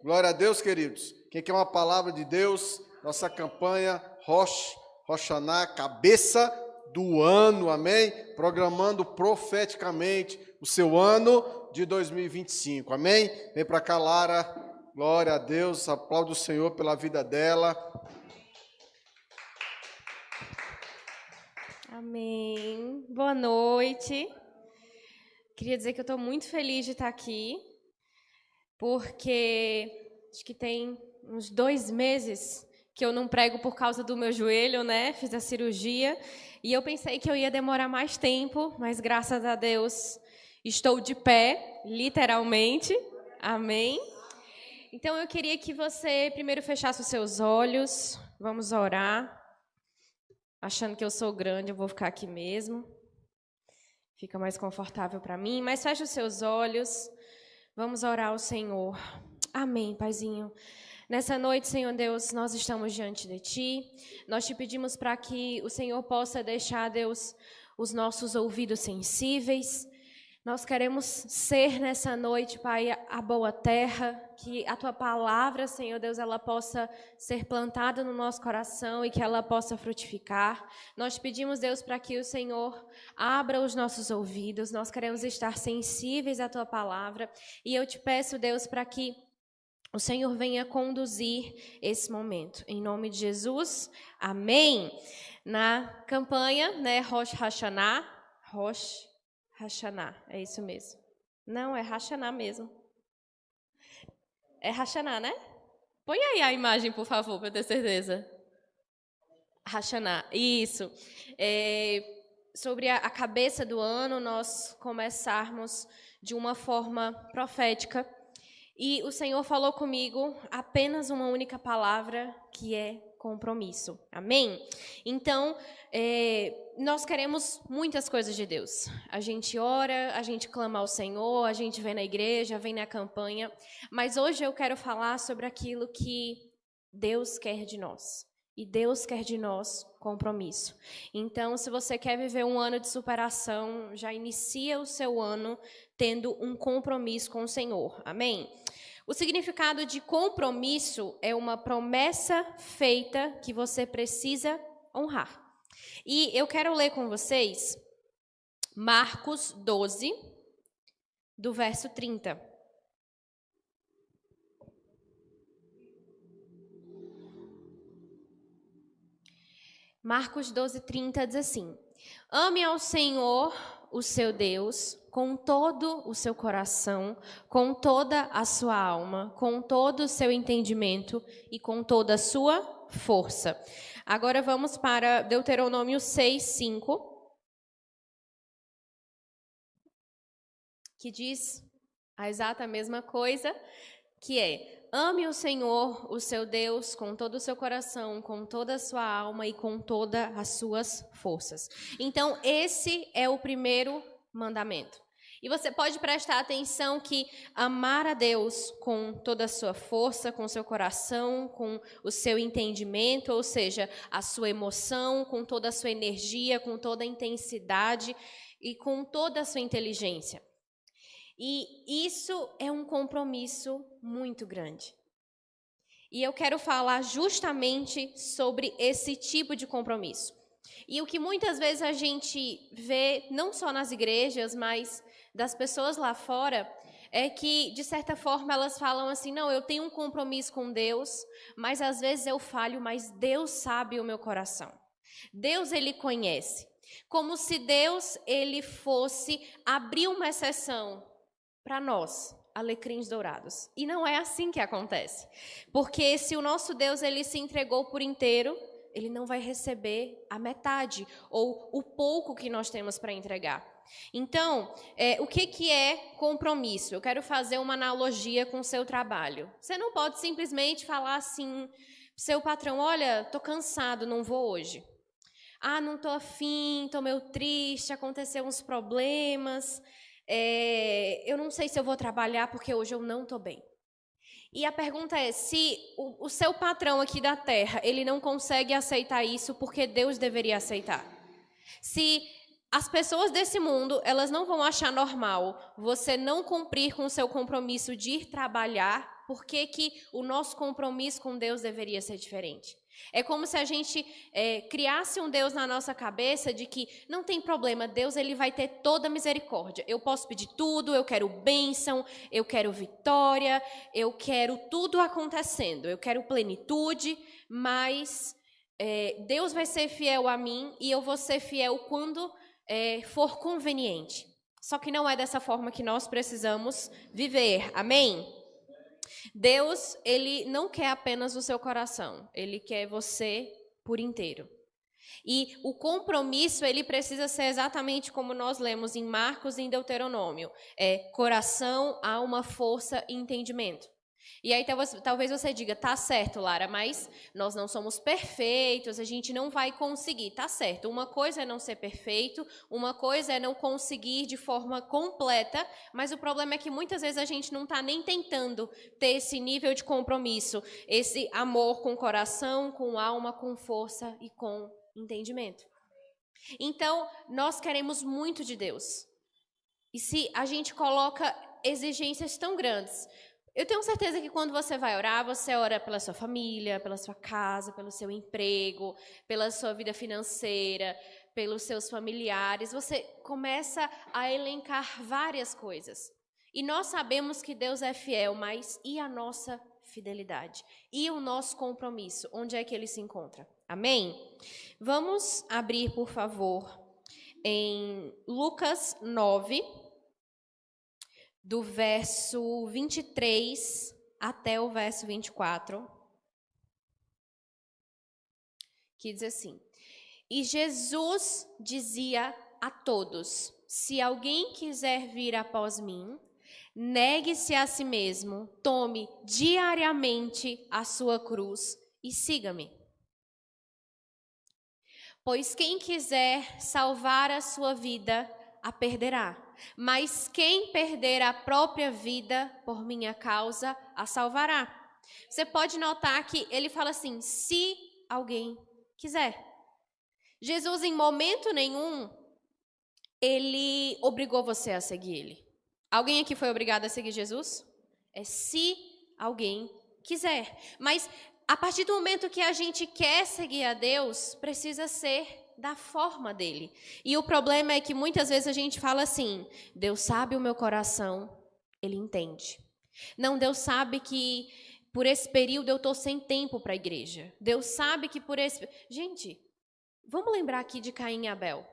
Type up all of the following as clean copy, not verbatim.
Glória a Deus, queridos. Quem quer uma palavra de Deus? Nossa campanha Rosh Hashanah, cabeça do ano, amém? Programando profeticamente o seu ano de 2025, amém? Vem para cá, Lara. Glória a Deus. Aplaudo o Senhor pela vida dela. Amém. Boa noite. Queria dizer que eu estou muito feliz de estar aqui, porque acho que tem uns 2 meses que eu não prego por causa do meu joelho, né? Fiz a cirurgia e eu pensei que eu ia demorar mais tempo, mas graças a Deus estou de pé, literalmente. Amém. Então eu queria que você primeiro fechasse os seus olhos. Vamos orar. Achando que eu sou grande, eu vou ficar aqui mesmo. Fica mais confortável para mim. Mas feche os seus olhos. Vamos orar ao Senhor. Amém, Paizinho. Nessa noite, Senhor Deus, nós estamos diante de Ti. Nós te pedimos para que o Senhor possa deixar, Deus, os nossos ouvidos sensíveis. Nós queremos ser nessa noite, Pai, a boa terra, que a Tua palavra, Senhor Deus, ela possa ser plantada no nosso coração e que ela possa frutificar. Nós pedimos, Deus, para que o Senhor abra os nossos ouvidos, nós queremos estar sensíveis à Tua palavra e eu te peço, Deus, para que o Senhor venha conduzir esse momento. Em nome de Jesus, amém. Na campanha, né, Rosh Hashanah, Hashanah, é isso mesmo. Não, é Hashanah mesmo. É Hashanah, né? Põe aí a imagem, por favor, para eu ter certeza. Hashanah, isso. Sobre a cabeça do ano, nós começarmos de uma forma profética. E o Senhor falou comigo apenas uma única palavra, que é compromisso. Amém? Então, nós queremos muitas coisas de Deus. A gente ora, a gente clama ao Senhor, a gente vem na igreja, vem na campanha. Mas hoje eu quero falar sobre aquilo que Deus quer de nós. E Deus quer de nós compromisso. Então, se você quer viver um ano de superação, já inicia o seu ano tendo um compromisso com o Senhor. Amém? O significado de compromisso é uma promessa feita que você precisa honrar. E eu quero ler com vocês Marcos 12, do verso 30. Marcos 12, 30 diz assim: ame ao Senhor, o seu Deus, com todo o seu coração, com toda a sua alma, com todo o seu entendimento e com toda a sua força. Agora vamos para Deuteronômio 6, 5, que diz a exata mesma coisa, que é: ame o Senhor, o seu Deus, com todo o seu coração, com toda a sua alma e com todas as suas forças. Então, esse é o primeiro mandamento. E você pode prestar atenção que amar a Deus com toda a sua força, com o seu coração, com o seu entendimento, ou seja, a sua emoção, com toda a sua energia, com toda a intensidade e com toda a sua inteligência. E isso é um compromisso muito grande. E eu quero falar justamente sobre esse tipo de compromisso. E o que muitas vezes a gente vê, não só nas igrejas, mas das pessoas lá fora, é que, de certa forma, elas falam assim: não, eu tenho um compromisso com Deus, mas às vezes eu falho, mas Deus sabe o meu coração. Deus, Ele conhece. Como se Deus, Ele fosse abrir uma exceção para nós, alecrins dourados. E não é assim que acontece. Porque se o nosso Deus, Ele se entregou por inteiro, Ele não vai receber a metade, ou o pouco que nós temos para entregar. Então, o que é compromisso? Eu quero fazer uma analogia com o seu trabalho. Você não pode simplesmente falar assim, seu patrão: olha, estou cansado, não vou hoje. Ah, não estou afim, estou meio triste, aconteceu uns problemas, eu não sei se eu vou trabalhar porque hoje eu não estou bem. E a pergunta é, se o seu patrão aqui da terra, ele não consegue aceitar isso, porque Deus deveria aceitar? Se as pessoas desse mundo, elas não vão achar normal você não cumprir com o seu compromisso de ir trabalhar, por que o nosso compromisso com Deus deveria ser diferente. É como se a gente criasse um Deus na nossa cabeça de que não tem problema, Deus ele vai ter toda a misericórdia. Eu posso pedir tudo, eu quero bênção, eu quero vitória, eu quero tudo acontecendo, eu quero plenitude, mas Deus vai ser fiel a mim e eu vou ser fiel quando for conveniente. Só que não é dessa forma que nós precisamos viver, amém? Deus, ele não quer apenas o seu coração, ele quer você por inteiro. E o compromisso, ele precisa ser exatamente como nós lemos em Marcos e em Deuteronômio. Coração, alma, força e entendimento. E aí talvez você diga, tá certo, Lara, mas nós não somos perfeitos, a gente não vai conseguir. Tá certo, uma coisa é não ser perfeito, uma coisa é não conseguir de forma completa, mas o problema é que muitas vezes a gente não está nem tentando ter esse nível de compromisso, esse amor com coração, com alma, com força e com entendimento. Então, nós queremos muito de Deus. E se a gente coloca exigências tão grandes, eu tenho certeza que quando você vai orar, você ora pela sua família, pela sua casa, pelo seu emprego, pela sua vida financeira, pelos seus familiares. Você começa a elencar várias coisas. E nós sabemos que Deus é fiel, mas e a nossa fidelidade? E o nosso compromisso? Onde é que ele se encontra? Amém? Vamos abrir, por favor, em Lucas 9, do verso 23 até o verso 24, que diz assim: E Jesus dizia a todos: se alguém quiser vir após mim, negue-se a si mesmo, tome diariamente a sua cruz e siga-me. Pois quem quiser salvar a sua vida, a perderá. Mas quem perder a própria vida por minha causa, a salvará. Você pode notar que ele fala assim, se alguém quiser. Jesus, em momento nenhum, ele obrigou você a seguir ele. Alguém aqui foi obrigado a seguir Jesus? É se alguém quiser. Mas a partir do momento que a gente quer seguir a Deus, precisa ser da forma dele. E o problema é que muitas vezes a gente fala assim, Deus sabe o meu coração, ele entende. Não, Deus sabe que por esse período eu estou sem tempo para a igreja. Deus sabe que por esse... Gente, vamos lembrar aqui de Caim e Abel.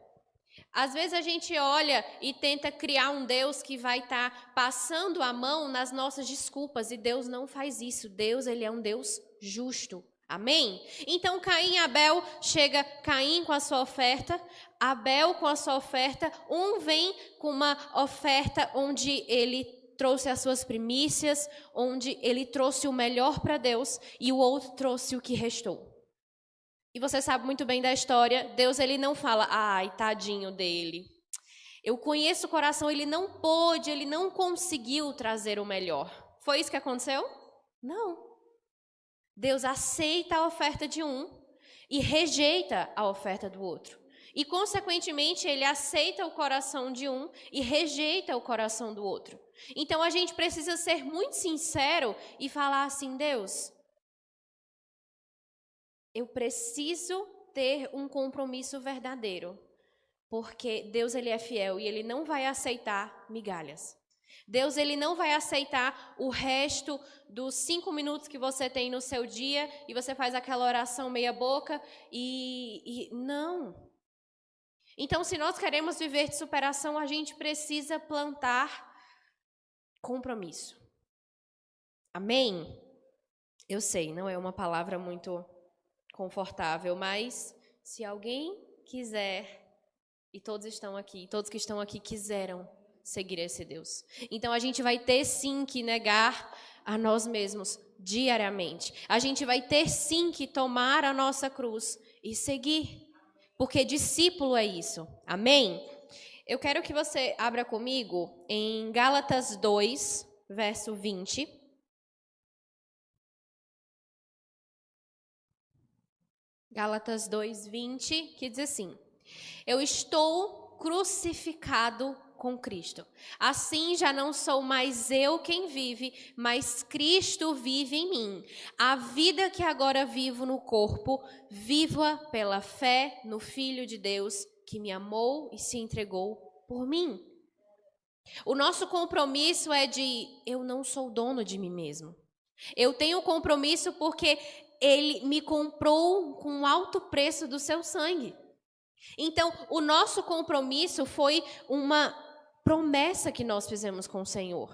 Às vezes a gente olha e tenta criar um Deus que vai estar passando a mão nas nossas desculpas, e Deus não faz isso. Deus, ele é um Deus justo. Amém? Então, Caim e Abel, chega Caim com a sua oferta, Abel com a sua oferta, um vem com uma oferta onde ele trouxe as suas primícias, onde ele trouxe o melhor para Deus, e o outro trouxe o que restou. E você sabe muito bem da história, Deus ele não fala, ai, tadinho dele. Eu conheço o coração, ele não pôde, ele não conseguiu trazer o melhor. Foi isso que aconteceu? Não. Deus aceita a oferta de um e rejeita a oferta do outro. E, consequentemente, ele aceita o coração de um e rejeita o coração do outro. Então, a gente precisa ser muito sincero e falar assim, Deus, eu preciso ter um compromisso verdadeiro, porque Deus ele é fiel e ele não vai aceitar migalhas. Deus ele não vai aceitar o resto dos 5 minutos que você tem no seu dia e você faz aquela oração meia boca e não. Então, se nós queremos viver de superação, a gente precisa plantar compromisso. Amém? Eu sei, não é uma palavra muito confortável, mas se alguém quiser, e todos estão aqui, todos que estão aqui quiseram seguir esse Deus. Então a gente vai ter sim que negar a nós mesmos diariamente. A gente vai ter sim que tomar a nossa cruz e seguir, porque discípulo é isso. Amém? Eu quero que você abra comigo em Gálatas 2, verso 20. Gálatas 2, 20, que diz assim: Eu estou crucificado com Cristo. Assim já não sou mais eu quem vive, mas Cristo vive em mim. A vida que agora vivo no corpo, vivo-a pela fé no Filho de Deus, que me amou e se entregou por mim. O nosso compromisso é de, eu não sou dono de mim mesmo. Eu tenho compromisso porque Ele me comprou com um alto preço do seu sangue. Então, o nosso compromisso foi uma promessa que nós fizemos com o Senhor.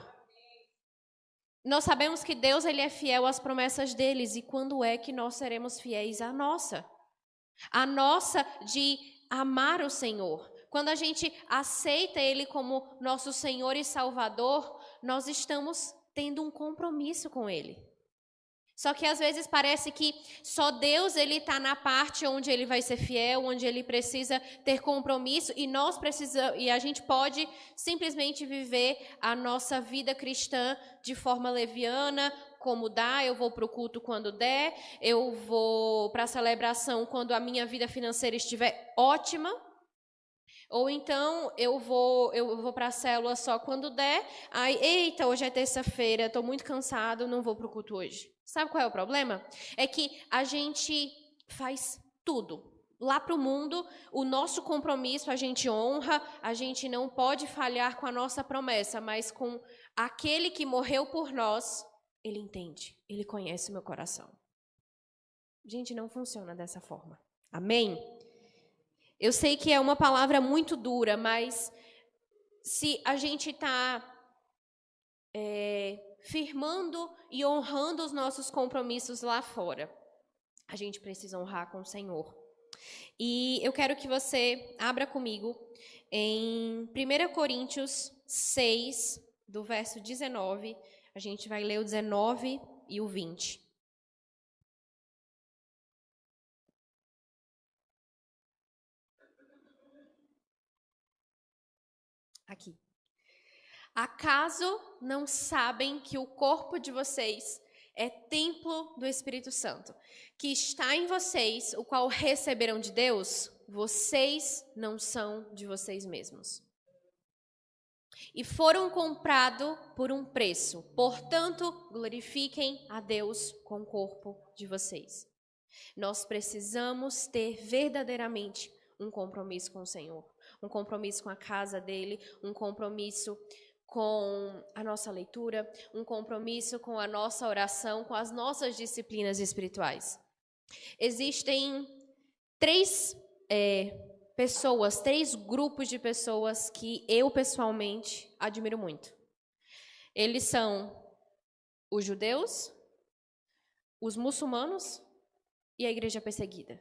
Nós sabemos que Deus ele é fiel às promessas deles. E quando é que nós seremos fiéis à nossa? A nossa de amar o Senhor. Quando a gente aceita Ele como nosso Senhor e Salvador, nós estamos tendo um compromisso com Ele. Só que às vezes parece que só Deus ele está na parte onde Ele vai ser fiel, onde Ele precisa ter compromisso e a gente pode simplesmente viver a nossa vida cristã de forma leviana, como dá, eu vou para o culto quando der, eu vou para a celebração quando a minha vida financeira estiver ótima, ou então eu vou para a célula só quando der, aí, eita, hoje é terça-feira, estou muito cansado, não vou para o culto hoje. Sabe qual é o problema? É que a gente faz tudo. Lá para o mundo, o nosso compromisso a gente honra, a gente não pode falhar com a nossa promessa, mas com aquele que morreu por nós, Ele entende, Ele conhece o meu coração. Gente, não funciona dessa forma. Amém? Eu sei que é uma palavra muito dura, mas se a gente está firmando e honrando os nossos compromissos lá fora, a gente precisa honrar com o Senhor. E eu quero que você abra comigo em 1 Coríntios 6, do verso 19, a gente vai ler o 19 e o 20. Aqui. Acaso não sabem que o corpo de vocês é templo do Espírito Santo, que está em vocês, o qual receberam de Deus? Vocês não são de vocês mesmos. E foram comprados por um preço. Portanto, glorifiquem a Deus com o corpo de vocês. Nós precisamos ter verdadeiramente um compromisso com o Senhor. Um compromisso com a casa dele, um compromisso com a nossa leitura, um compromisso com a nossa oração, com as nossas disciplinas espirituais. Existem três grupos de pessoas que eu pessoalmente admiro muito. Eles são os judeus, os muçulmanos e a igreja perseguida.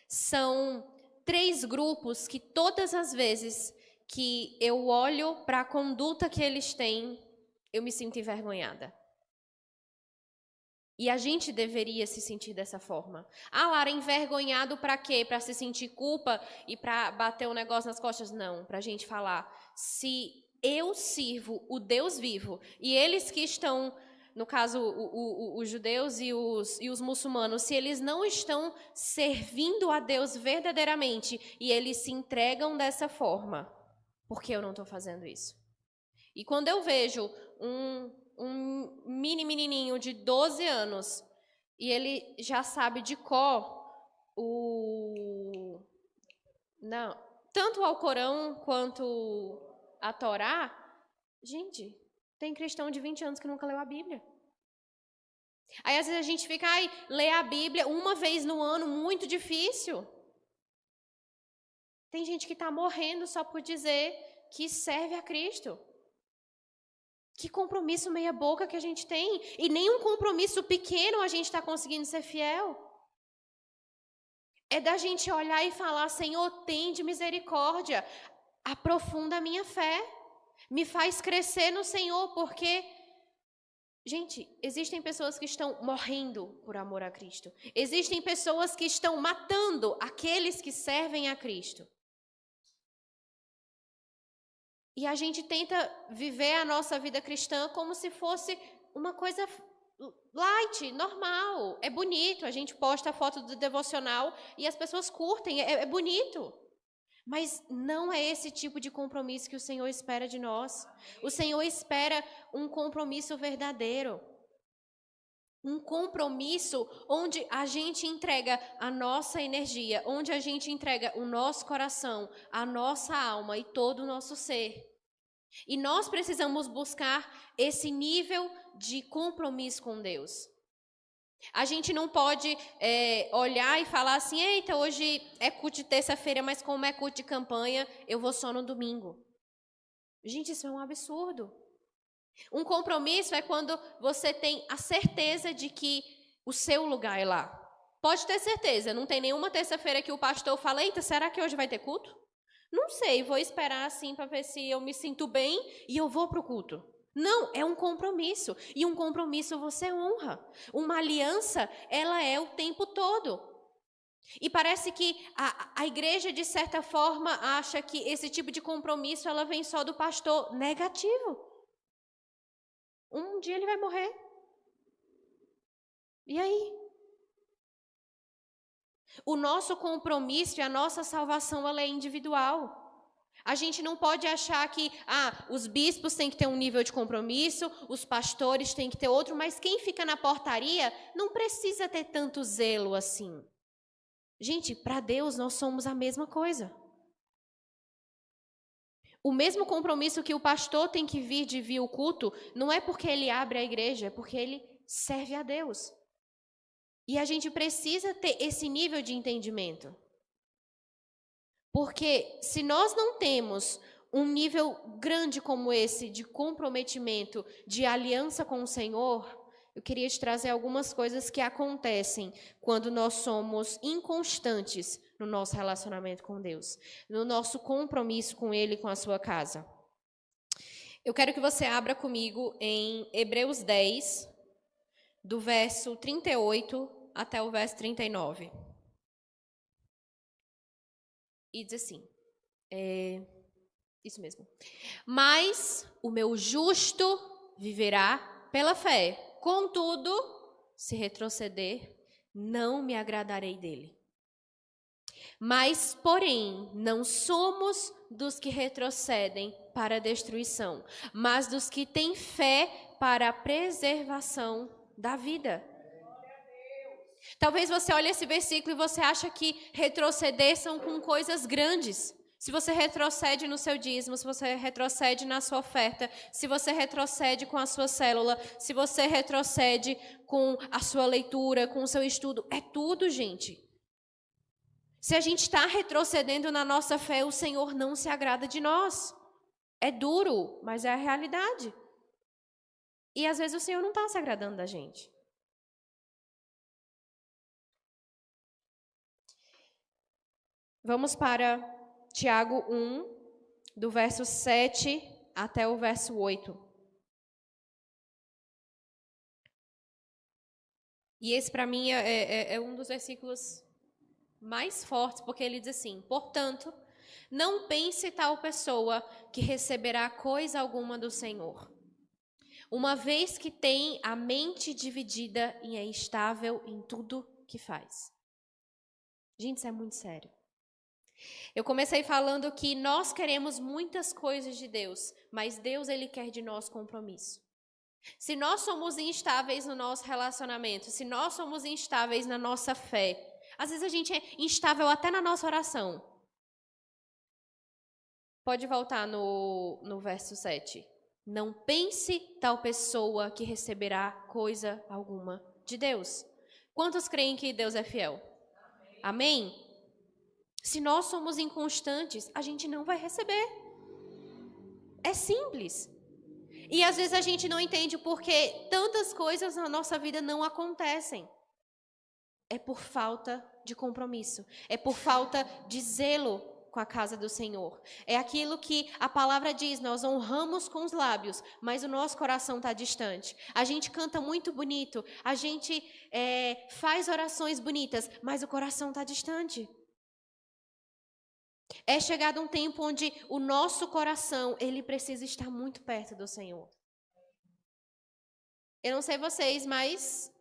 São três grupos que todas as vezes que eu olho para a conduta que eles têm, eu me sinto envergonhada. E a gente deveria se sentir dessa forma. Ah, Lara, envergonhado para quê? Para se sentir culpa e para bater um negócio nas costas? Não, para a gente falar, se eu sirvo o Deus vivo, e eles que estão, no caso, os judeus e os muçulmanos, se eles não estão servindo a Deus verdadeiramente, e eles se entregam dessa forma, por que eu não estou fazendo isso? E quando eu vejo um menininho de 12 anos e ele já sabe de cor tanto o Alcorão quanto a Torá, gente, tem cristão de 20 anos que nunca leu a Bíblia. Aí às vezes a gente fica, ler a Bíblia uma vez no ano, muito difícil. Tem gente que está morrendo só por dizer que serve a Cristo. Que compromisso meia boca que a gente tem. E nem um compromisso pequeno a gente está conseguindo ser fiel. É da gente olhar e falar, Senhor, tende misericórdia. Aprofunda a minha fé. Me faz crescer no Senhor, porque... Gente, existem pessoas que estão morrendo por amor a Cristo. Existem pessoas que estão matando aqueles que servem a Cristo. E a gente tenta viver a nossa vida cristã como se fosse uma coisa light, normal. É bonito, a gente posta a foto do devocional e as pessoas curtem, é bonito. Mas não é esse tipo de compromisso que o Senhor espera de nós. O Senhor espera um compromisso verdadeiro. Um compromisso onde a gente entrega a nossa energia, onde a gente entrega o nosso coração, a nossa alma e todo o nosso ser. E nós precisamos buscar esse nível de compromisso com Deus. A gente não pode olhar e falar assim, eita, hoje é culto de terça-feira, mas como é culto de campanha, eu vou só no domingo. Gente, isso é um absurdo. Um compromisso é quando você tem a certeza de que o seu lugar é lá. Pode ter certeza, não tem nenhuma terça-feira que o pastor fala, eita, será que hoje vai ter culto? Não sei, vou esperar assim para ver se eu me sinto bem e eu vou para o culto. Não, é um compromisso. E um compromisso você honra. Uma aliança, ela é o tempo todo. E parece que a igreja, de certa forma, acha que esse tipo de compromisso, ela vem só do pastor. Negativo. Um dia ele vai morrer. E aí? O nosso compromisso e a nossa salvação, ela é individual. A gente não pode achar que os bispos têm que ter um nível de compromisso, os pastores têm que ter outro, mas quem fica na portaria não precisa ter tanto zelo assim. Gente, para Deus nós somos a mesma coisa. O mesmo compromisso que o pastor tem que vir o culto, não é porque ele abre a igreja, é porque ele serve a Deus. E a gente precisa ter esse nível de entendimento. Porque se nós não temos um nível grande como esse de comprometimento, de aliança com o Senhor, eu queria te trazer algumas coisas que acontecem quando nós somos inconstantes no nosso relacionamento com Deus, no nosso compromisso com Ele e com a sua casa. Eu quero que você abra comigo em Hebreus 10, do verso 38 até o verso 39. E diz assim, isso mesmo. Mas o meu justo viverá pela fé. Contudo, se retroceder, não me agradarei dele. Mas, porém, não somos dos que retrocedem para a destruição, mas dos que têm fé para a preservação da vida. Talvez você olhe esse versículo e você acha que retroceder são com coisas grandes. Se você retrocede no seu dízimo, se você retrocede na sua oferta, se você retrocede com a sua célula, se você retrocede com a sua leitura, com o seu estudo, é tudo, gente. Se a gente está retrocedendo na nossa fé, o Senhor não se agrada de nós. É duro, mas é a realidade. E às vezes o Senhor não está se agradando da gente. Vamos para Tiago 1, do verso 7 até o verso 8. E esse, para mim, é um dos versículos mais fortes, porque ele diz assim: portanto, não pense tal pessoa que receberá coisa alguma do Senhor, uma vez que tem a mente dividida e é instável em tudo que faz. Gente, isso é muito sério. Eu comecei falando que nós queremos muitas coisas de Deus, mas Deus, Ele quer de nós compromisso. Se nós somos instáveis no nosso relacionamento, se nós somos instáveis na nossa fé, às vezes a gente é instável até na nossa oração. Pode voltar no verso 7. Não pense tal pessoa que receberá coisa alguma de Deus. Quantos creem que Deus é fiel? Amém? Se nós somos inconstantes, a gente não vai receber. É simples. E às vezes a gente não entende porque tantas coisas na nossa vida não acontecem. É por falta de compromisso. É por falta de zelo com a casa do Senhor. É aquilo que a palavra diz, nós honramos com os lábios, mas o nosso coração está distante. A gente canta muito bonito, a gente faz orações bonitas, mas o coração está distante. É chegado um tempo onde o nosso coração, ele precisa estar muito perto do Senhor. Eu não sei vocês, mas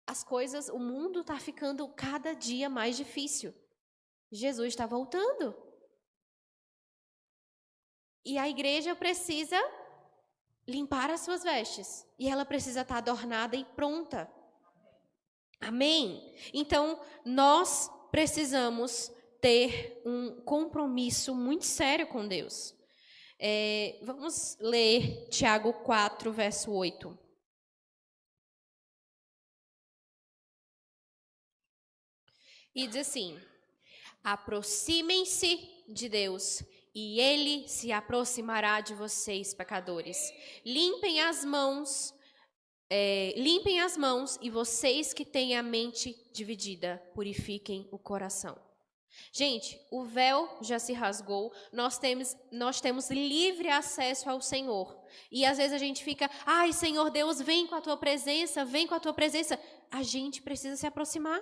as coisas, o mundo está ficando cada dia mais difícil. Jesus está voltando. E a igreja precisa limpar as suas vestes. E ela precisa estar adornada e pronta. Amém? Então, nós precisamos ter um compromisso muito sério com Deus. Vamos ler Tiago 4, verso 8. E diz assim: aproximem-se de Deus, e Ele se aproximará de vocês, pecadores. Limpem as mãos, e vocês que têm a mente dividida, purifiquem o coração. Gente, o véu já se rasgou, nós temos livre acesso ao Senhor. E às vezes a gente fica, ai, Senhor Deus, vem com a tua presença, vem com a tua presença. A gente precisa se aproximar.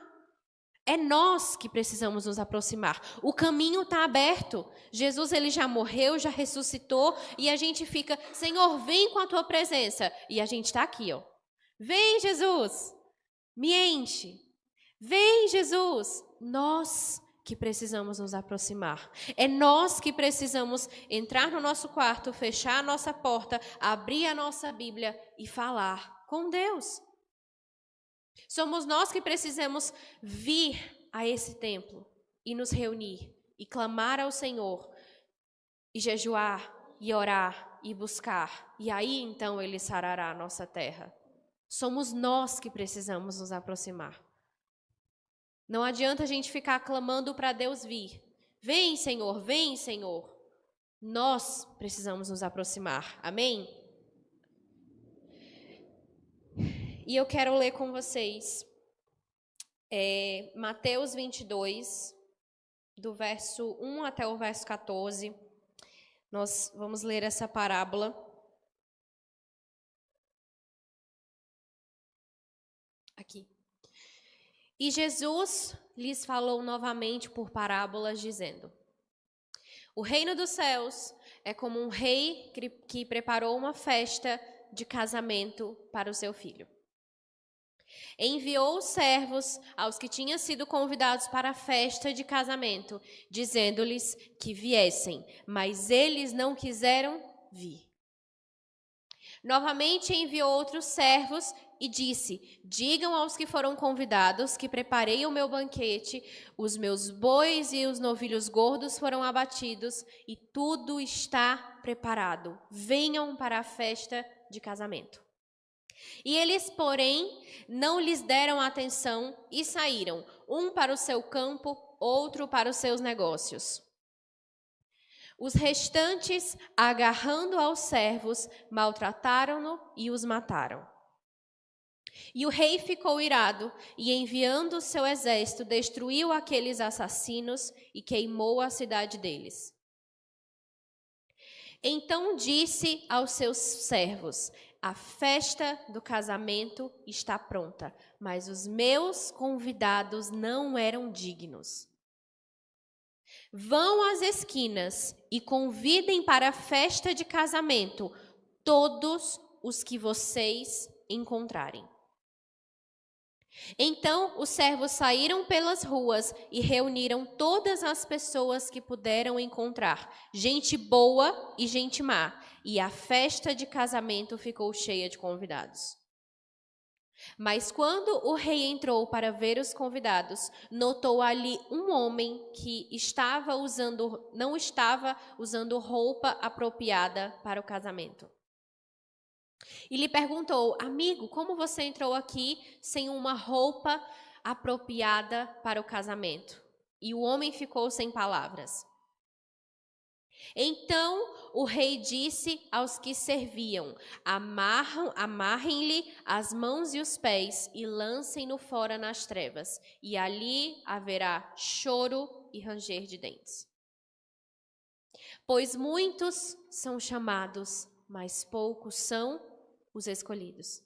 É nós que precisamos nos aproximar. O caminho está aberto. Jesus, ele já morreu, já ressuscitou, e a gente fica, Senhor, vem com a tua presença. E a gente está aqui, ó. Vem, Jesus, me enche. Vem, Jesus. Nós que precisamos nos aproximar. É nós que precisamos entrar no nosso quarto, fechar a nossa porta, abrir a nossa Bíblia e falar com Deus. Somos nós que precisamos vir a esse templo e nos reunir e clamar ao Senhor e jejuar e orar e buscar. E aí então Ele sarará a nossa terra. Somos nós que precisamos nos aproximar. Não adianta a gente ficar clamando para Deus vir. Vem, Senhor, vem, Senhor. Nós precisamos nos aproximar. Amém? E eu quero ler com vocês Mateus 22, do verso 1 até o verso 14. Nós vamos ler essa parábola. Aqui. E Jesus lhes falou novamente por parábolas, dizendo: o reino dos céus é como um rei que preparou uma festa de casamento para o seu filho. Enviou os servos aos que tinham sido convidados para a festa de casamento, dizendo-lhes que viessem, mas eles não quiseram vir. Novamente enviou outros servos e disse: digam aos que foram convidados que preparei o meu banquete, os meus bois e os novilhos gordos foram abatidos e tudo está preparado. Venham para a festa de casamento. E eles, porém, não lhes deram atenção e saíram, um para o seu campo, outro para os seus negócios. Os restantes, agarrando aos servos, maltrataram-no e os mataram. E o rei ficou irado e, enviando o seu exército, destruiu aqueles assassinos e queimou a cidade deles. Então disse aos seus servos: a festa do casamento está pronta, mas os meus convidados não eram dignos. Vão às esquinas e convidem para a festa de casamento todos os que vocês encontrarem. Então os servos saíram pelas ruas e reuniram todas as pessoas que puderam encontrar, gente boa e gente má, e a festa de casamento ficou cheia de convidados. Mas quando o rei entrou para ver os convidados, notou ali um homem que não estava usando roupa apropriada para o casamento. E lhe perguntou: amigo, como você entrou aqui sem uma roupa apropriada para o casamento? E o homem ficou sem palavras. Então o rei disse aos que serviam: amarrem-lhe as mãos e os pés e lancem-no fora nas trevas, e ali haverá choro e ranger de dentes. Pois muitos são chamados, mas poucos são os escolhidos.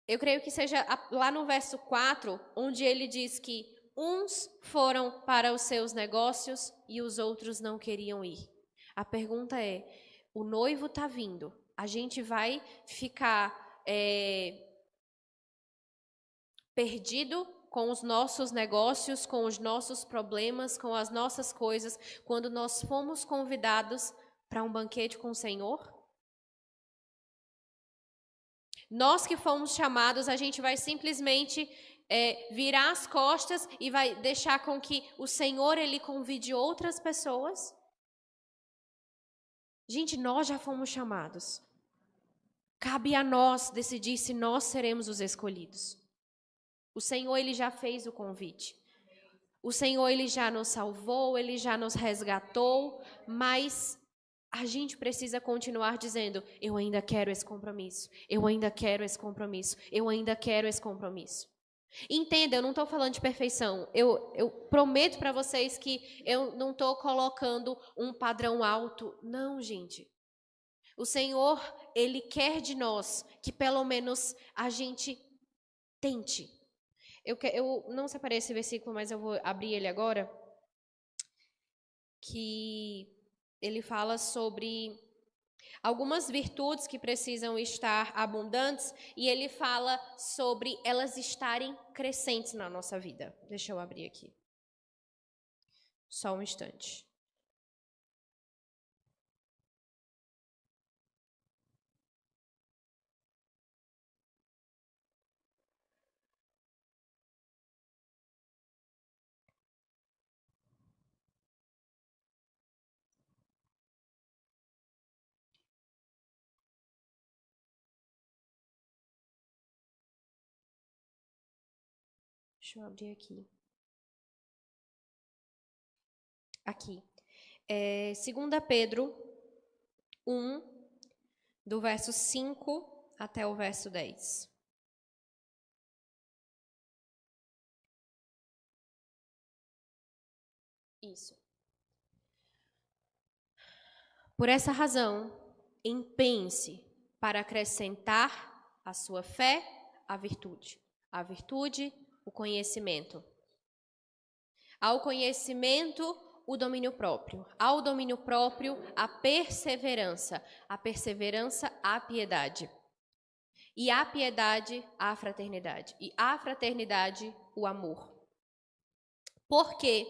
Eu creio que seja lá no verso 4, onde ele diz que uns foram para os seus negócios e os outros não queriam ir. A pergunta é: o noivo está vindo, a gente vai ficar perdido com os nossos negócios, com os nossos problemas, com as nossas coisas, quando nós fomos convidados para um banquete com o Senhor? Nós que fomos chamados, a gente vai simplesmente virar as costas e vai deixar com que o Senhor, Ele convide outras pessoas? Gente, nós já fomos chamados. Cabe a nós decidir se nós seremos os escolhidos. O Senhor, Ele já fez o convite. O Senhor, Ele já nos salvou, Ele já nos resgatou, mas a gente precisa continuar dizendo, eu ainda quero esse compromisso, eu ainda quero esse compromisso, eu ainda quero esse compromisso. Entenda, eu não estou falando de perfeição. Eu prometo para vocês que eu não estou colocando um padrão alto. Não, gente. O Senhor, Ele quer de nós que pelo menos a gente tente. Eu não separei esse versículo, mas eu vou abrir ele agora. Que ele fala sobre algumas virtudes que precisam estar abundantes e ele fala sobre elas estarem crescentes na nossa vida. Deixa eu abrir aqui. Só um instante. Deixa eu abrir aqui. Aqui. 2 Pedro 1, do verso 5 até o verso 10. Isso. Por essa razão, empenhe-se para acrescentar à sua fé a virtude, o conhecimento. Ao conhecimento, o domínio próprio. Ao domínio próprio, a perseverança, a piedade. E a piedade, a fraternidade. E a fraternidade, o amor. Porque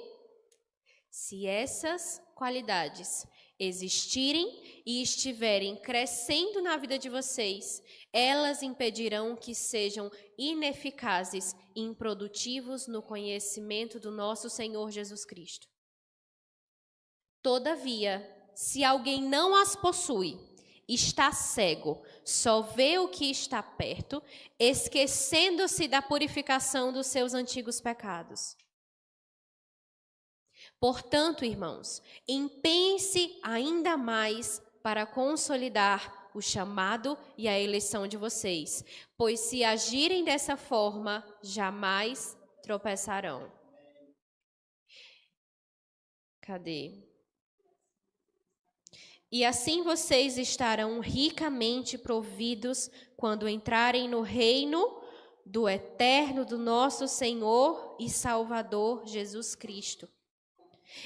se essas qualidades existirem e estiverem crescendo na vida de vocês, elas impedirão que sejam ineficazes e improdutivos no conhecimento do nosso Senhor Jesus Cristo. Todavia, se alguém não as possui, está cego, só vê o que está perto, esquecendo-se da purificação dos seus antigos pecados. Portanto, irmãos, empenhe-se ainda mais para consolidar o chamado e a eleição de vocês, pois se agirem dessa forma, jamais tropeçarão. Cadê? E assim vocês estarão ricamente providos quando entrarem no reino do eterno do nosso Senhor e Salvador Jesus Cristo.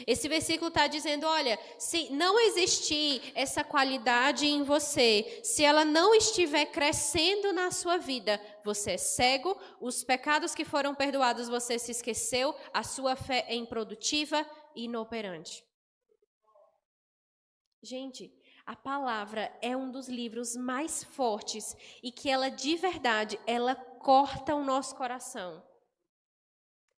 Esse versículo está dizendo, olha, se não existir essa qualidade em você, se ela não estiver crescendo na sua vida, você é cego, os pecados que foram perdoados você se esqueceu, a sua fé é improdutiva e inoperante. Gente, a palavra é um dos livros mais fortes e que ela de verdade, ela corta o nosso coração.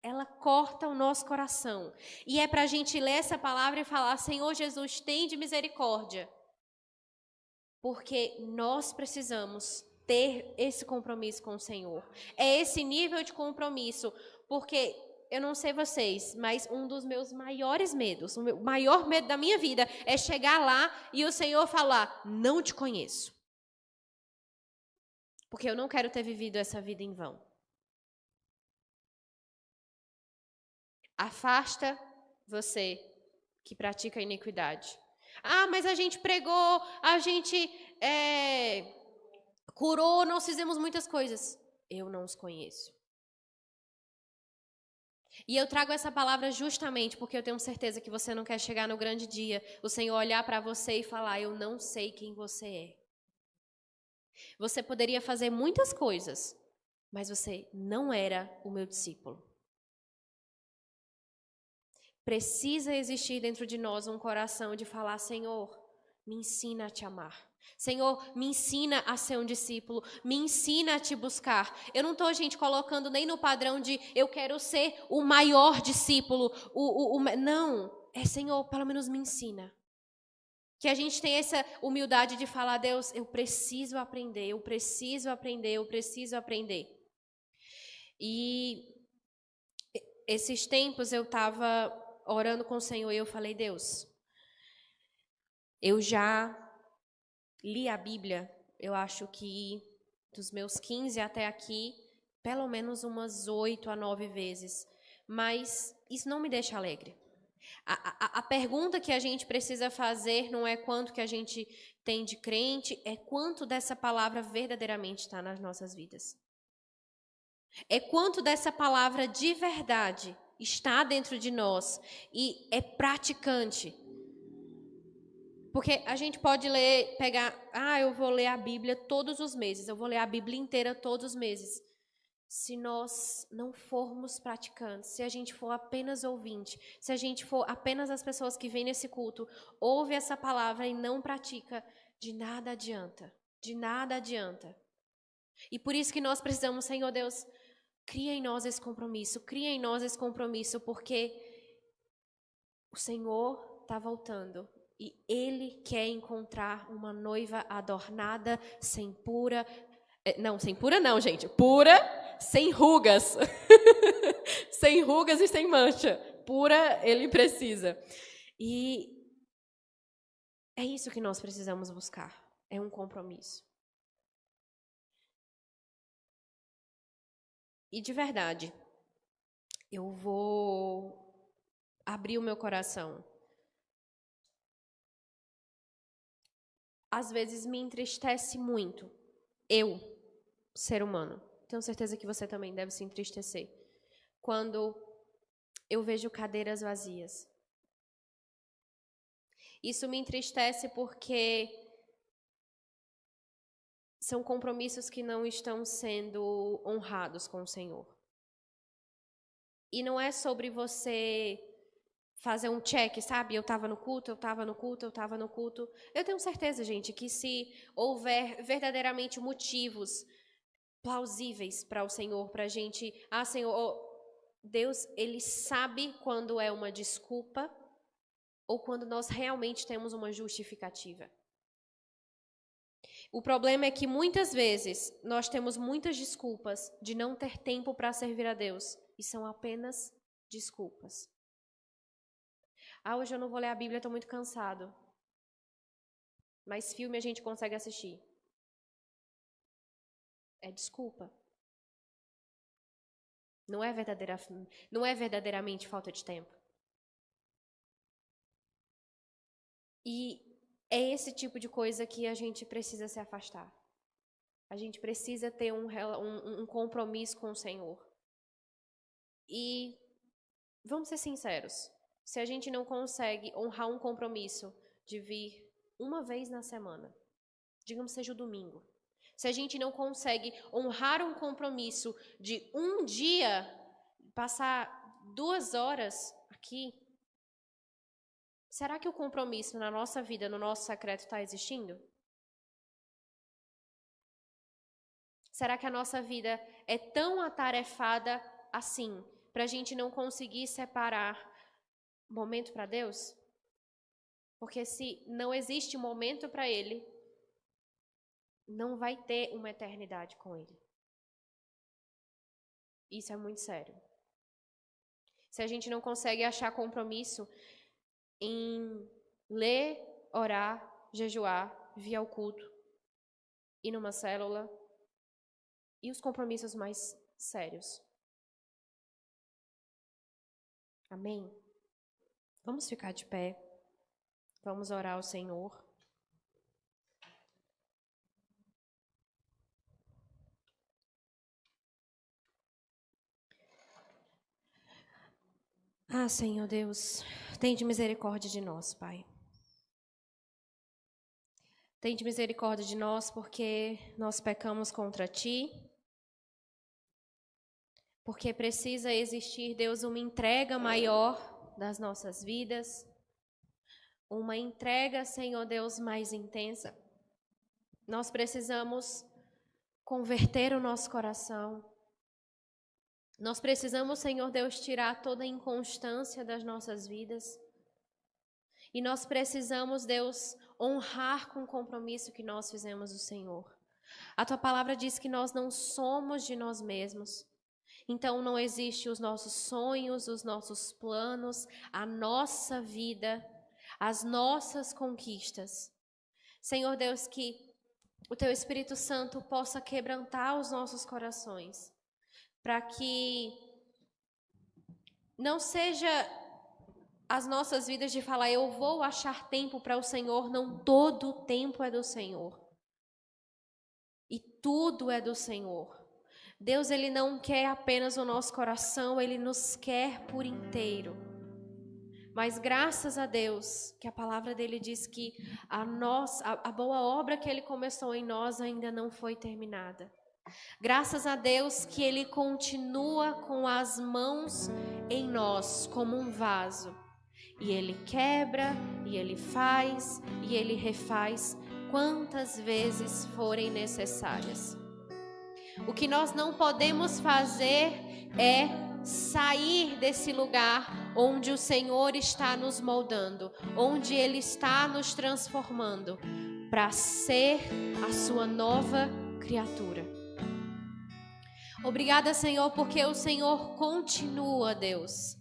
Ela corta o nosso coração. E é para a gente ler essa palavra e falar, Senhor Jesus, tem de misericórdia. Porque nós precisamos ter esse compromisso com o Senhor. É esse nível de compromisso. Porque, eu não sei vocês, mas um dos meus maiores medos, o maior medo da minha vida é chegar lá e o Senhor falar, não te conheço. Porque eu não quero ter vivido essa vida em vão. Afasta você que pratica a iniquidade. Ah, mas a gente pregou, a gente curou, nós fizemos muitas coisas. Eu não os conheço. E eu trago essa palavra justamente porque eu tenho certeza que você não quer chegar no grande dia, o Senhor olhar para você e falar, eu não sei quem você é. Você poderia fazer muitas coisas, mas você não era o meu discípulo. Precisa existir dentro de nós um coração de falar: Senhor, me ensina a te amar. Senhor, me ensina a ser um discípulo. Me ensina a te buscar. Eu não estou, gente, colocando nem no padrão de eu quero ser o maior discípulo. Não, é Senhor, pelo menos me ensina. Que a gente tenha essa humildade de falar: Deus, eu preciso aprender, eu preciso aprender, eu preciso aprender. E esses tempos eu estava orando com o Senhor e eu falei: Deus, eu já li a Bíblia, eu acho que dos meus 15 até aqui, pelo menos umas 8 a 9 vezes. Mas isso não me deixa alegre. A pergunta que a gente precisa fazer não é quanto que a gente tem de crente, é quanto dessa palavra verdadeiramente está nas nossas vidas. É quanto dessa palavra de verdade está dentro de nós e é praticante. Porque a gente pode ler, eu vou ler a Bíblia todos os meses, eu vou ler a Bíblia inteira todos os meses. Se nós não formos praticantes, se a gente for apenas ouvinte, se a gente for apenas as pessoas que vêm nesse culto, ouve essa palavra e não pratica, de nada adianta, de nada adianta. E por isso que nós precisamos, Senhor Deus, cria em nós esse compromisso, porque o Senhor está voltando. E Ele quer encontrar uma noiva adornada, pura, sem rugas. Sem rugas e sem mancha. Pura, Ele precisa. E é isso que nós precisamos buscar. É um compromisso. E de verdade, eu vou abrir o meu coração. Às vezes me entristece muito, eu, ser humano. Tenho certeza que você também deve se entristecer. Quando eu vejo cadeiras vazias. Isso me entristece porque são compromissos que não estão sendo honrados com o Senhor. E não é sobre você fazer um check, sabe? Eu estava no culto. Eu tenho certeza, gente, que se houver verdadeiramente motivos plausíveis para o Senhor, para a gente... Senhor, Deus, Ele sabe quando é uma desculpa ou quando nós realmente temos uma justificativa. O problema é que muitas vezes nós temos muitas desculpas de não ter tempo para servir a Deus e são apenas desculpas. Hoje eu não vou ler a Bíblia, estou muito cansado. Mas filme a gente consegue assistir. É desculpa. Não é verdadeiramente falta de tempo. E é esse tipo de coisa que a gente precisa se afastar. A gente precisa ter um compromisso com o Senhor. E vamos ser sinceros. Se a gente não consegue honrar um compromisso de vir uma vez na semana, digamos seja o domingo, se a gente não consegue honrar um compromisso de um dia, passar 2 horas aqui, será que o compromisso na nossa vida, no nosso secreto, está existindo? Será que a nossa vida é tão atarefada assim, para a gente não conseguir separar momento para Deus? Porque se não existe momento para Ele, não vai ter uma eternidade com Ele. Isso é muito sério. Se a gente não consegue achar compromisso em ler, orar, jejuar, vir ao culto, ir numa célula e os compromissos mais sérios. Amém? Vamos ficar de pé. Vamos orar ao Senhor. Senhor Deus, tende misericórdia de nós, Pai. Tende misericórdia de nós porque nós pecamos contra Ti. porque precisa existir, Deus, uma entrega maior das nossas vidas, uma entrega, Senhor Deus, mais intensa. Nós precisamos converter o nosso coração. Nós precisamos, Senhor Deus, tirar toda a inconstância das nossas vidas. E nós precisamos, Deus, honrar com o compromisso que nós fizemos do Senhor. A Tua palavra diz que nós não somos de nós mesmos. Então não existe os nossos sonhos, os nossos planos, a nossa vida, as nossas conquistas. Senhor Deus, que o Teu Espírito Santo possa quebrantar os nossos corações, para que não seja as nossas vidas de falar, eu vou achar tempo para o Senhor. Não, todo o tempo é do Senhor. E tudo é do Senhor. Deus, Ele não quer apenas o nosso coração, Ele nos quer por inteiro. Mas graças a Deus, que a palavra dele diz que a boa obra que Ele começou em nós ainda não foi terminada. Graças a Deus que Ele continua com as mãos em nós como um vaso. E Ele quebra, e Ele faz, e Ele refaz quantas vezes forem necessárias. O que nós não podemos fazer é sair desse lugar onde o Senhor está nos moldando, onde Ele está nos transformando, para ser a sua nova criatura. Obrigada, Senhor, porque o Senhor continua, Deus,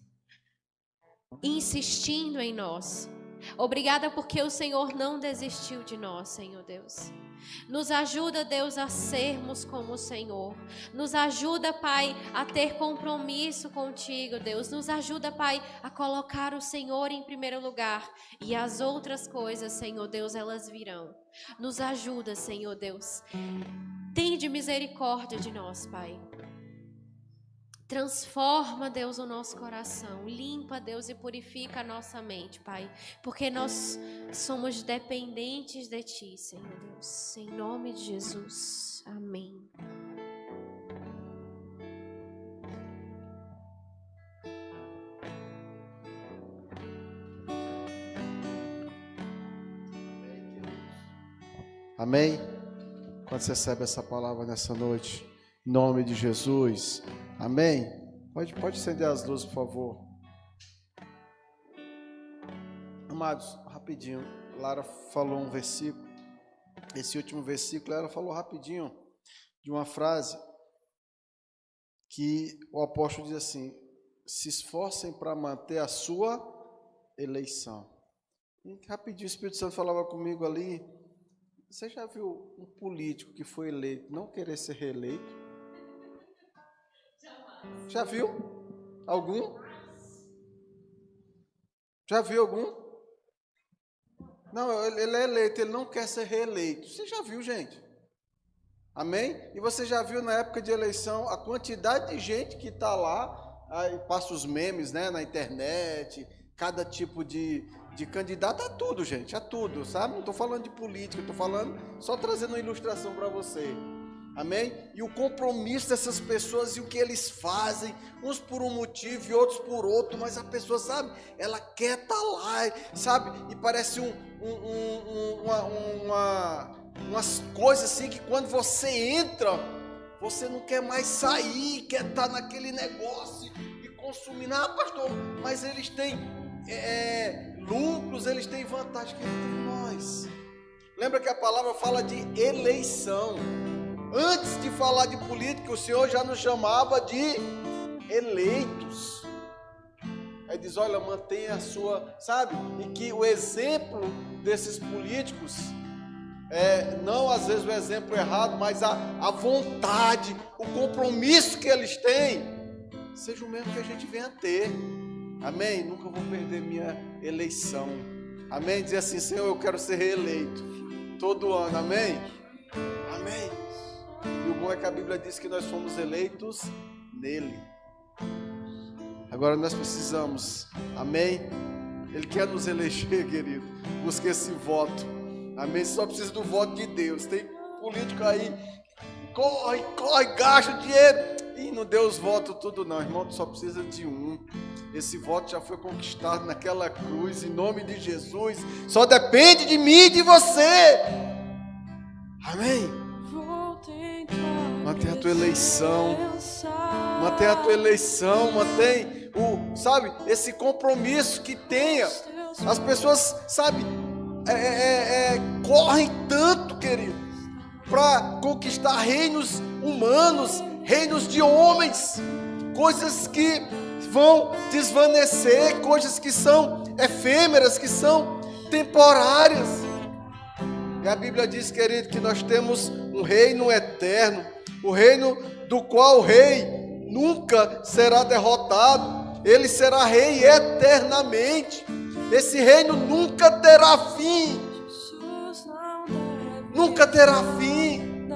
insistindo em nós. Obrigada porque o Senhor não desistiu de nós, Senhor Deus. Nos ajuda, Deus, a sermos como o Senhor. Nos ajuda, Pai, a ter compromisso contigo, Deus. Nos ajuda, Pai, a colocar o Senhor em primeiro lugar. E as outras coisas, Senhor Deus, elas virão. Nos ajuda, Senhor Deus. Tende misericórdia de nós, Pai. Transforma, Deus, o nosso coração. Limpa, Deus, e purifica a nossa mente, Pai. Porque nós somos dependentes de Ti, Senhor Deus. Em nome de Jesus. Amém. Amém? Quando você recebe essa palavra nessa noite, em nome de Jesus. Amém? Pode acender as luzes, por favor. Amados, rapidinho, Lara falou um versículo. Esse último versículo, ela falou rapidinho de uma frase que o apóstolo diz assim: se esforcem para manter a sua eleição. E rapidinho o Espírito Santo falava comigo ali. Você já viu um político que foi eleito não querer ser reeleito? Já viu? Algum? Já viu algum? Não, ele é eleito, ele não quer ser reeleito. Você já viu, gente? Amém? E você já viu na época de eleição a quantidade de gente que está lá, aí passa os memes, né, na internet, cada tipo de candidato, a tudo, gente, a tudo, sabe? Não estou falando de política, estou falando, só trazendo uma ilustração para você. Amém? E o compromisso dessas pessoas e o que eles fazem, uns por um motivo e outros por outro, mas a pessoa, sabe, ela quer estar lá, sabe? E parece umas coisas assim que quando você entra, você não quer mais sair, quer estar naquele negócio e consumir. Não, pastor, mas eles têm lucros, eles têm vantagem que tem nós. Lembra que a palavra fala de eleição. Antes de falar de política, o Senhor já nos chamava de eleitos. Aí diz, olha, mantenha a sua, sabe? E que o exemplo desses políticos, não às vezes o exemplo errado, mas a vontade, o compromisso que eles têm, seja o mesmo que a gente venha ter. Amém? Nunca vou perder minha eleição. Amém? Dizer assim, Senhor, eu quero ser reeleito todo ano. Amém? Amém? E o bom é que a Bíblia diz que nós fomos eleitos nele. Agora nós precisamos, amém? Ele quer nos eleger, querido. Busque esse voto. Amém? Você só precisa do voto de Deus. Tem político aí, corre, gasta dinheiro E não deu os votos tudo não, irmão, tu só precisa de um. Esse voto já foi conquistado naquela cruz, em nome de Jesus. Só depende de mim e de você. Amém? Mantenha a tua eleição. Mantenha a tua eleição, mantém esse compromisso que tenha. As pessoas, correm tanto, querido, para conquistar reinos humanos, reinos de homens, coisas que vão desvanecer, coisas que são efêmeras, que são temporárias. E a Bíblia diz, querido, que nós temos um reino eterno, o reino do qual o rei nunca será derrotado, ele será rei eternamente. Esse reino nunca terá fim. Nunca terá fim.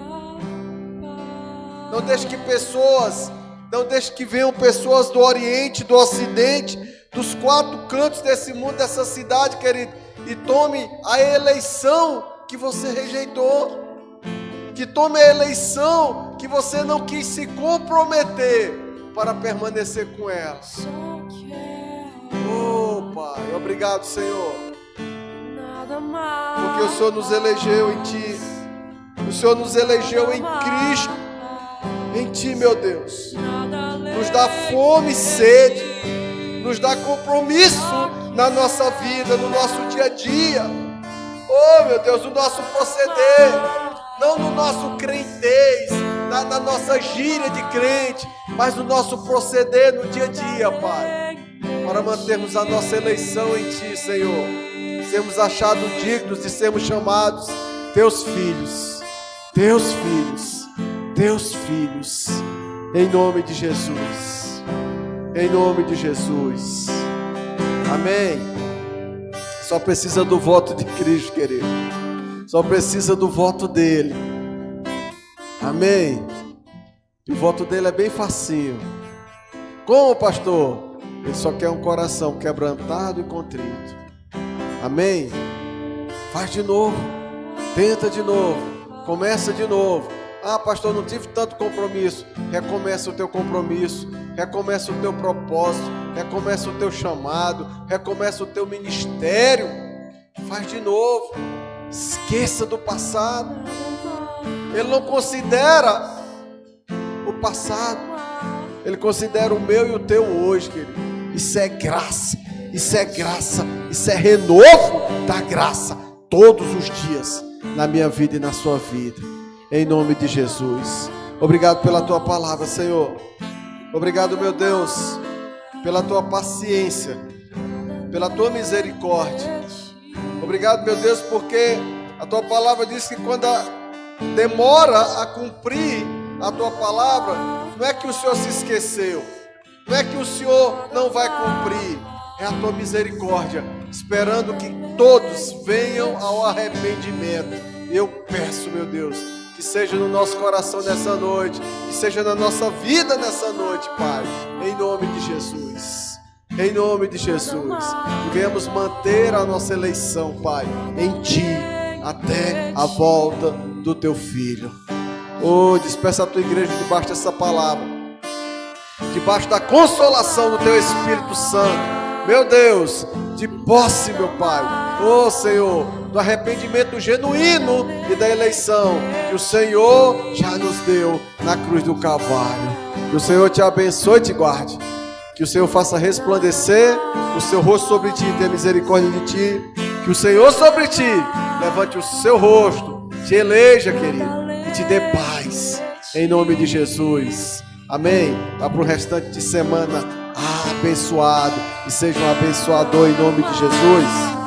Não deixe que venham pessoas do Oriente, do Ocidente, dos 4 cantos desse mundo, dessa cidade, querido, e tome a eleição que você rejeitou. Que tome a eleição que você não quis se comprometer para permanecer com ela. Oh, Pai, obrigado, Senhor, porque o Senhor nos elegeu em Ti. O Senhor nos elegeu em Cristo, em Ti, meu Deus. Nos dá fome e sede, nos dá compromisso na nossa vida, no nosso dia a dia. Oh, meu Deus, no nosso proceder, não no nosso crentez, na nossa gíria de crente, mas no nosso proceder no dia a dia, Pai, para mantermos a nossa eleição em Ti, Senhor, sermos achados dignos de sermos chamados Teus filhos, Teus filhos, Teus filhos, em nome de Jesus, em nome de Jesus, amém. Só precisa do voto de Cristo, querido. Só precisa do voto dele. Amém. E o voto dele é bem facinho. Como, pastor? Ele só quer um coração quebrantado e contrito. Amém. Faz de novo. Tenta de novo. Começa de novo. Ah, pastor, não tive tanto compromisso. Recomeça o teu compromisso. Recomeça o teu propósito. Recomeça o teu chamado. Recomeça o teu ministério. Faz de novo. Esqueça do passado. Ele não considera o passado. Ele considera o meu e o teu hoje, querido. Isso é graça. Isso é graça. Isso é renovo da graça. Todos os dias. Na minha vida e na sua vida. Em nome de Jesus. Obrigado pela tua palavra, Senhor. Obrigado, meu Deus, pela tua paciência, pela tua misericórdia. Obrigado, meu Deus, porque a tua palavra diz que quando demora a cumprir a tua palavra, não é que o Senhor se esqueceu, não é que o Senhor não vai cumprir, é a tua misericórdia, esperando que todos venham ao arrependimento. Eu peço, meu Deus, que seja no nosso coração nessa noite, que seja na nossa vida nessa noite, Pai, em nome de Jesus, em nome de Jesus, que venhamos manter a nossa eleição, Pai, em Ti, até a volta do Teu Filho. Oh, despeça a Tua igreja debaixo dessa palavra, debaixo da consolação do Teu Espírito Santo, meu Deus, de posse, meu Pai, oh Senhor, do arrependimento genuíno e da eleição que o Senhor já nos deu na cruz do Calvário. Que o Senhor te abençoe e te guarde, que o Senhor faça resplandecer o seu rosto sobre ti, tenha misericórdia de ti, que o Senhor sobre ti levante o seu rosto, te eleja, querido, e te dê paz, em nome de Jesus, amém. Vá para o restante de semana abençoado, e seja um abençoador em nome de Jesus.